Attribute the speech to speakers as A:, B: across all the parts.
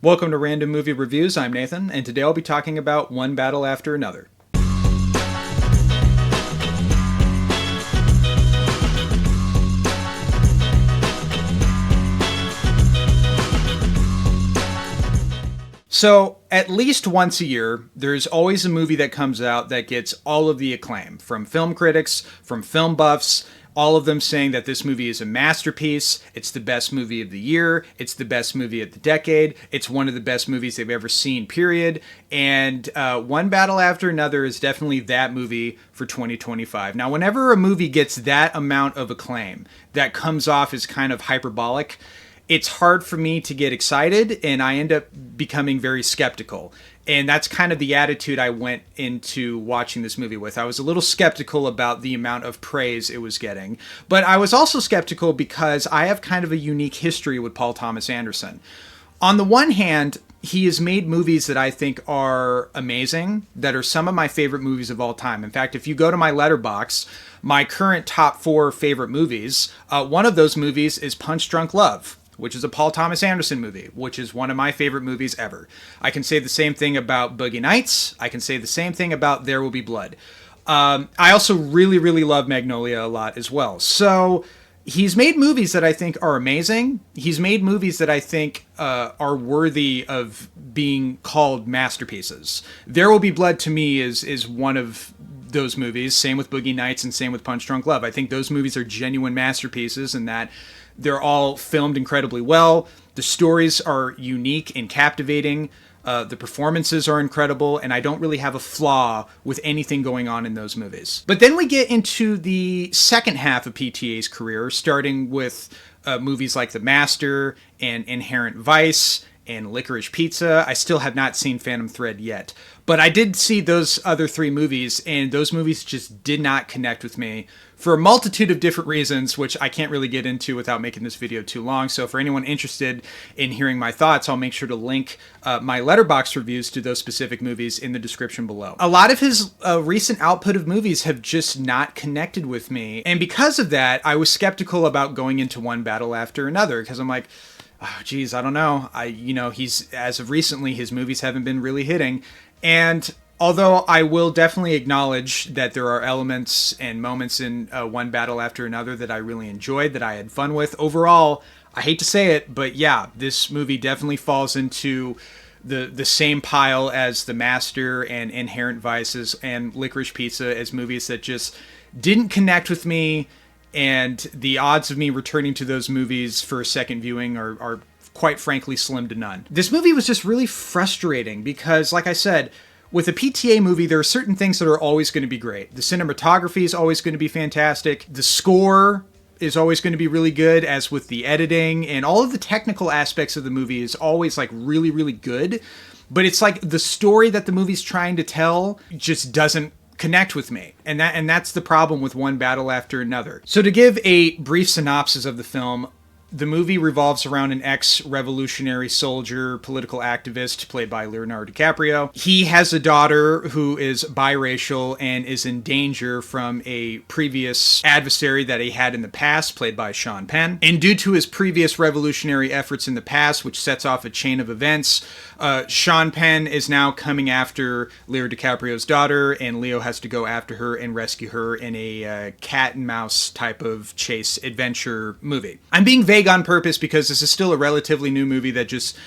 A: Welcome to Random Movie Reviews. I'm Nathan, and today I'll be talking about One Battle After Another. So, at least once a year, there's always a movie that comes out that gets all of the acclaim from film critics, from film buffs, all of them saying that this movie is a masterpiece, it's the best movie of the year, it's the best movie of the decade, it's one of the best movies they've ever seen, period. And One Battle After Another is definitely that movie for 2025. Now, whenever a movie gets that amount of acclaim, that comes off as kind of hyperbolic, it's hard for me to get excited, and I end up becoming very skeptical. And that's kind of the attitude I went into watching this movie with. I was a little skeptical about the amount of praise it was getting. But I was also skeptical because I have kind of a unique history with Paul Thomas Anderson. On the one hand, he has made movies that I think are amazing, that are some of my favorite movies of all time. In fact, if you go to my letterbox, my current top 4 favorite movies, one of those movies is Punch Drunk Love, which is a Paul Thomas Anderson movie, which is one of my favorite movies ever. I can say the same thing about Boogie Nights. I can say the same thing about There Will Be Blood. I also really love Magnolia a lot as well. So he's made movies that I think are amazing. He's made movies that I think are worthy of being called masterpieces. There Will Be Blood to me is one of those movies. Same with Boogie Nights and same with Punch Drunk Love. I think those movies are genuine masterpieces in that they're all filmed incredibly well. The stories are unique and captivating. The performances are incredible, and I don't really have a flaw with anything going on in those movies. But then we get into the second half of PTA's career, starting with movies like The Master and Inherent Vice and Licorice Pizza. I still have not seen Phantom Thread yet. But I did see those other 3 movies, and those movies just did not connect with me for a multitude of different reasons, which I can't really get into without making this video too long. So for anyone interested in hearing my thoughts, I'll make sure to link my Letterboxd reviews to those specific movies in the description below. A lot of his recent output of movies have just not connected with me. And because of that, I was skeptical about going into One Battle After Another, because I'm like, oh, geez, I don't know. He's, as of recently, his movies haven't been really hitting. And although I will definitely acknowledge that there are elements and moments in One Battle After Another that I really enjoyed, that I had fun with, overall, I hate to say it, but yeah, this movie definitely falls into the same pile as The Master and Inherent Vices and Licorice Pizza as movies that just didn't connect with me, and the odds of me returning to those movies for a second viewing are quite frankly slim to none. This movie was just really frustrating because, like I said, with a PTA movie, there are certain things that are always going to be great. The cinematography is always going to be fantastic. The score is always going to be really good, as with the editing, and all of the technical aspects of the movie is always like really good. But it's like the story that the movie's trying to tell just doesn't connect with me. And that's the problem with One Battle After Another. So to give a brief synopsis of the film, the movie revolves around an ex-revolutionary soldier, political activist, played by Leonardo DiCaprio. He has a daughter who is biracial and is in danger from a previous adversary that he had in the past, played by Sean Penn. And due to his previous revolutionary efforts in the past, which sets off a chain of events, Sean Penn is now coming after Leo DiCaprio's daughter, and Leo has to go after her and rescue her in a cat and mouse type of chase adventure movie. I'm being vague on purpose because this is still a relatively new movie that just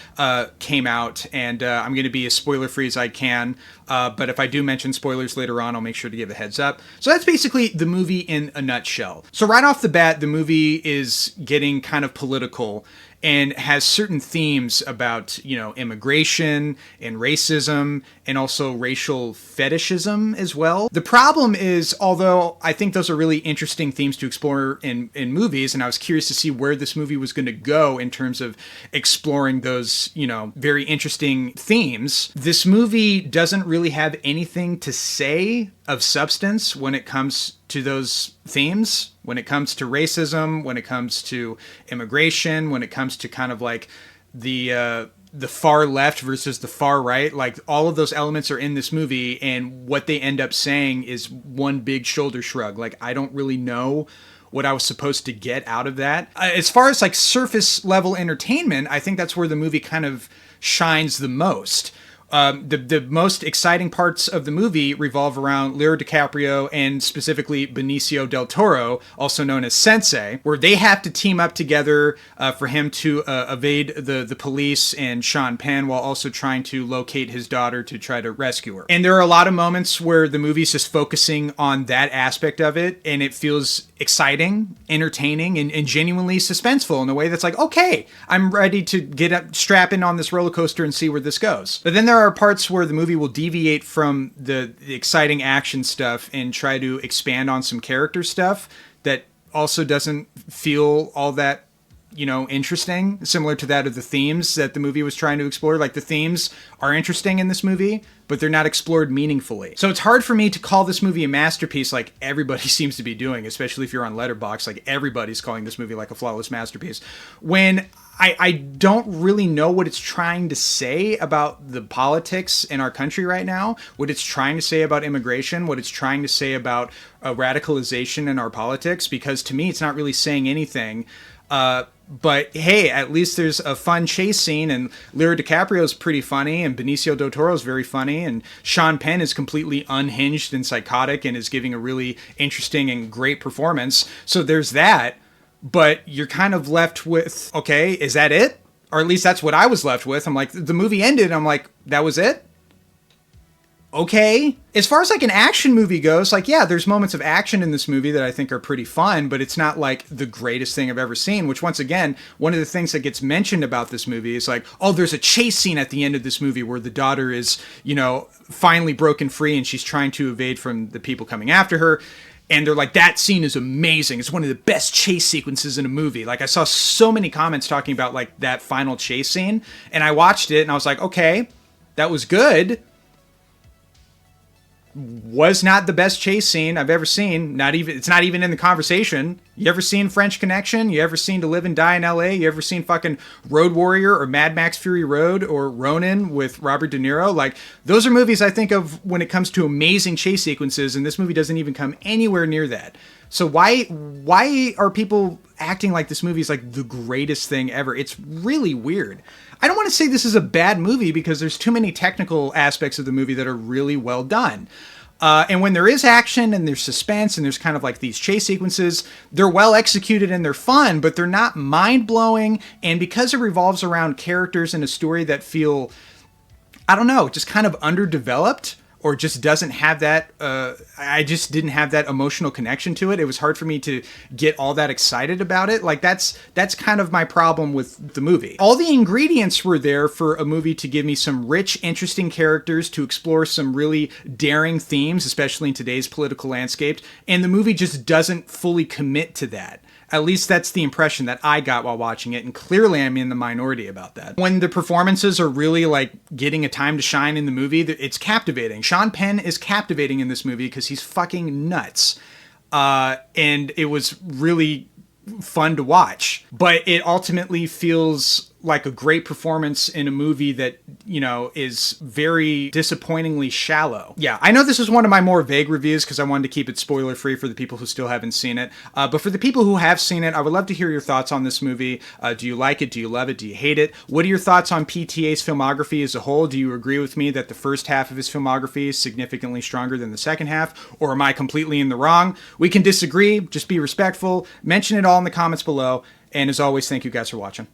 A: came out, and I'm going to be as spoiler free as I can, but if I do mention spoilers later on, I'll make sure to give a heads up. So that's basically the movie in a nutshell. So right off the bat, the movie is getting kind of political and has certain themes about, immigration and racism and also racial fetishism as well. The problem is, although I think those are really interesting themes to explore in movies, and I was curious to see where this movie was going to go in terms of exploring those, very interesting themes, this movie doesn't really have anything to say of substance when it comes to those themes, when it comes to racism, when it comes to immigration, when it comes to kind of like the far left versus the far right. Like, all of those elements are in this movie, and what they end up saying is one big shoulder shrug. Like, I don't really know what I was supposed to get out of that. As far as like surface level entertainment, I think that's where the movie kind of shines the most. The most exciting parts of the movie revolve around Leonardo DiCaprio and specifically Benicio del Toro, also known as Sensei, where they have to team up together for him to evade the police and Sean Penn while also trying to locate his daughter to try to rescue her. And there are a lot of moments where the movie's just focusing on that aspect of it, and it feels exciting, entertaining, and genuinely suspenseful in a way that's like, okay, I'm ready to get up, strap in on this roller coaster and see where this goes. But then there are parts where the movie will deviate from the exciting action stuff and try to expand on some character stuff that also doesn't feel all that, interesting, similar to that of the themes that the movie was trying to explore. Like, the themes are interesting in this movie, but they're not explored meaningfully. So it's hard for me to call this movie a masterpiece like everybody seems to be doing, especially if you're on Letterboxd. Like, everybody's calling this movie like a flawless masterpiece, when I don't really know what it's trying to say about the politics in our country right now, what it's trying to say about immigration, what it's trying to say about radicalization in our politics, because to me, it's not really saying anything. But hey, at least there's a fun chase scene, and Leonardo DiCaprio is pretty funny, and Benicio del Toro is very funny, and Sean Penn is completely unhinged and psychotic and is giving a really interesting and great performance. So there's that, but you're kind of left with, okay, is that it? Or at least that's what I was left with. I'm like, the movie ended, I'm like, that was it? Okay. As far as like an action movie goes, like, yeah, there's moments of action in this movie that I think are pretty fun, but it's not like the greatest thing I've ever seen, which once again, one of the things that gets mentioned about this movie is like, oh, there's a chase scene at the end of this movie where the daughter is, finally broken free and she's trying to evade from the people coming after her. And they're like, that scene is amazing. It's one of the best chase sequences in a movie. Like, I saw so many comments talking about like that final chase scene, and I watched it and I was like, okay, that was good. Was not the best chase scene I've ever seen. It's not even in the conversation. You ever seen French Connection? You ever seen To Live and Die in LA? You ever seen fucking Road Warrior or Mad Max Fury Road or Ronin with Robert De Niro? Like, those are movies I think of when it comes to amazing chase sequences, and this movie doesn't even come anywhere near that. So why are people acting like this movie is like the greatest thing ever? It's really weird. I don't want to say this is a bad movie because there's too many technical aspects of the movie that are really well done. And when there is action and there's suspense and there's kind of like these chase sequences, they're well executed and they're fun, but they're not mind-blowing. And because it revolves around characters in a story that feel, I don't know, just kind of underdeveloped, or just doesn't have that, I just didn't have that emotional connection to it. It was hard for me to get all that excited about it. Like, that's kind of my problem with the movie. All the ingredients were there for a movie to give me some rich, interesting characters, to explore some really daring themes, especially in today's political landscape, and the movie just doesn't fully commit to that. At least that's the impression that I got while watching it, and clearly I'm in the minority about that. When the performances are really like getting a time to shine in the movie, it's captivating. Sean Penn is captivating in this movie because he's fucking nuts. And it was really fun to watch. But it ultimately feels like a great performance in a movie that, is very disappointingly shallow. Yeah, I know this is one of my more vague reviews because I wanted to keep it spoiler free for the people who still haven't seen it. But for the people who have seen it, I would love to hear your thoughts on this movie. Do you like it? Do you love it? Do you hate it? What are your thoughts on PTA's filmography as a whole? Do you agree with me that the first half of his filmography is significantly stronger than the second half? Or am I completely in the wrong? We can disagree. Just be respectful. Mention it all in the comments below. And as always, thank you guys for watching.